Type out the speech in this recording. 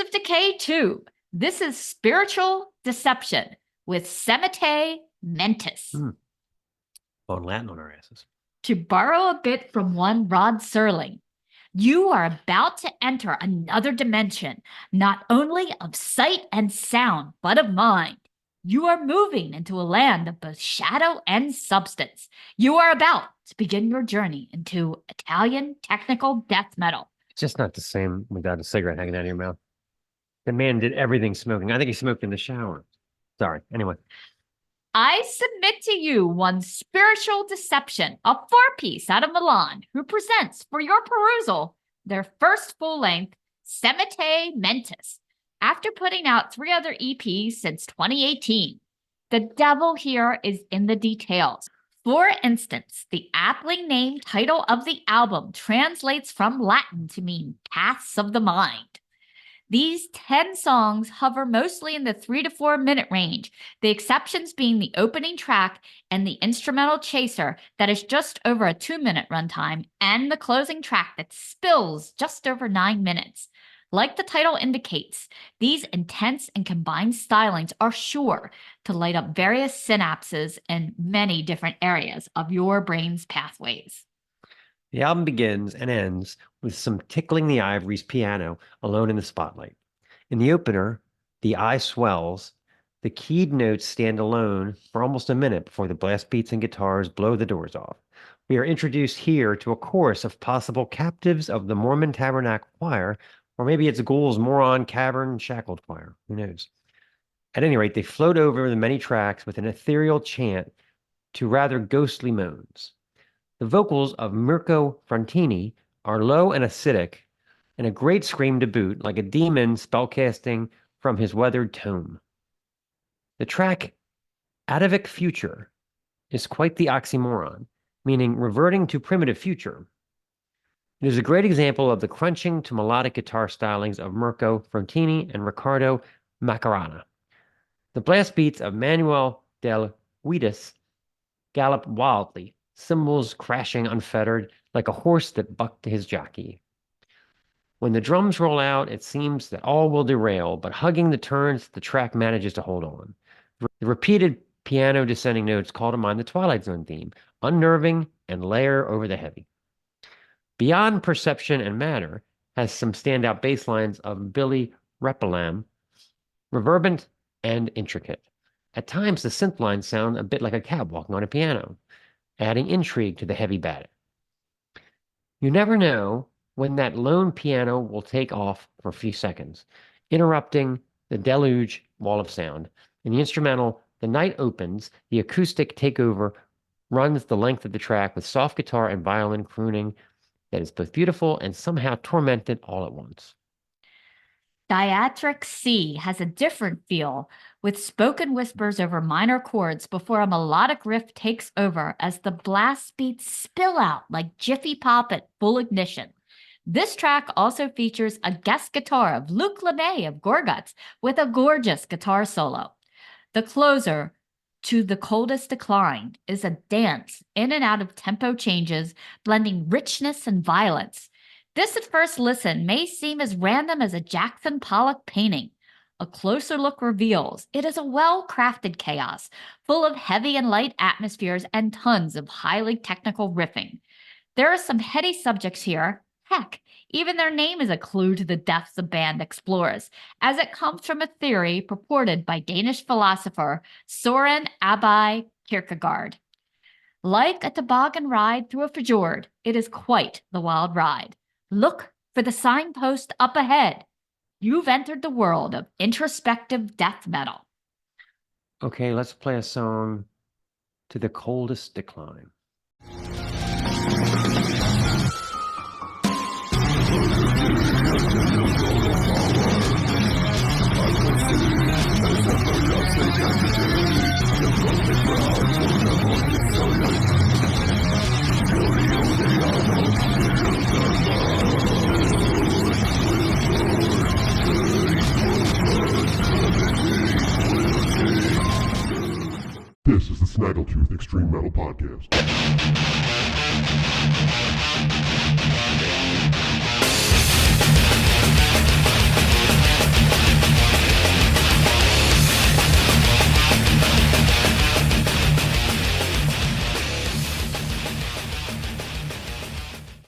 of Decay 2. This is Spiritual Deception with Semite Mentis. On Latin on our asses. To borrow a bit from one Rod Serling, you are about to enter another dimension, not only of sight and sound, but of mind. You are moving into a land of both shadow and substance. You are about to begin your journey into Italian technical death metal. It's just not the same without a cigarette hanging out of your mouth. The man did everything smoking. I think he smoked in the shower. Sorry. Anyway. I submit to you one Spiritual Deception, a four-piece out of Milan, who presents for your perusal their first full-length Semite Mentis, after putting out 3 other EPs since 2018. The devil here is in the details. For instance, the aptly named title of the album translates from Latin to mean Paths of the Mind. These 10 songs hover mostly in the 3 to 4 minute range, the exceptions being the opening track and the instrumental chaser that is just over a 2-minute runtime, and the closing track that spills just over 9 minutes. Like the title indicates, these intense and combined stylings are sure to light up various synapses in many different areas of your brain's pathways. The album begins and ends with some tickling the ivories piano alone in the spotlight. In the opener, the eye swells. The keyed notes stand alone for almost a minute before the blast beats and guitars blow the doors off. We are introduced here to a chorus of possible captives of the Mormon Tabernacle Choir, or maybe it's Ghoul's Moron Cavern Shackled Choir. Who knows? At any rate, they float over the many tracks with an ethereal chant to rather ghostly moans. The vocals of Mirko Frontini are low and acidic, and a great scream to boot, like a demon spellcasting from his weathered tome. The track Atavic Future is quite the oxymoron, meaning reverting to primitive future. It is a great example of the crunching to melodic guitar stylings of Mirko Frontini and Riccardo Macarana. The blast beats of Manuel del Guidas gallop wildly, cymbals crashing unfettered like a horse that bucked his jockey. When the drums roll out, it seems that all will derail, but hugging the turns, the track manages to hold on. The repeated piano descending notes call to mind the Twilight Zone theme, unnerving and layer over the heavy. Beyond Perception and Matter has some standout bass lines of Billy Repellam, reverberant and intricate. At times, the synth lines sound a bit like a cat walking on a piano, adding intrigue to the heavy batter. You never know when that lone piano will take off for a few seconds, interrupting the deluge wall of sound. In the instrumental, the night opens, the acoustic takeover runs the length of the track with soft guitar and violin crooning that is both beautiful and somehow tormented all at once. Diatric C has a different feel, with spoken whispers over minor chords before a melodic riff takes over as the blast beats spill out like Jiffy Pop at full ignition. This track also features a guest guitar of Luc LeMay of Gorguts with a gorgeous guitar solo. The closer, To the Coldest Decline, is a dance in and out of tempo changes, blending richness and violence. This at first listen may seem as random as a Jackson Pollock painting. A closer look reveals it is a well-crafted chaos, full of heavy and light atmospheres and tons of highly technical riffing. There are some heady subjects here. Heck, even their name is a clue to the depths the band explores, as it comes from a theory purported by Danish philosopher Søren Abbe Kierkegaard. Like a toboggan ride through a fjord, it is quite the wild ride. Look for the signpost up ahead. You've entered the world of introspective death metal. Okay, let's play a song To the Coldest Decline. This is the Snaggletooth Extreme Metal Podcast.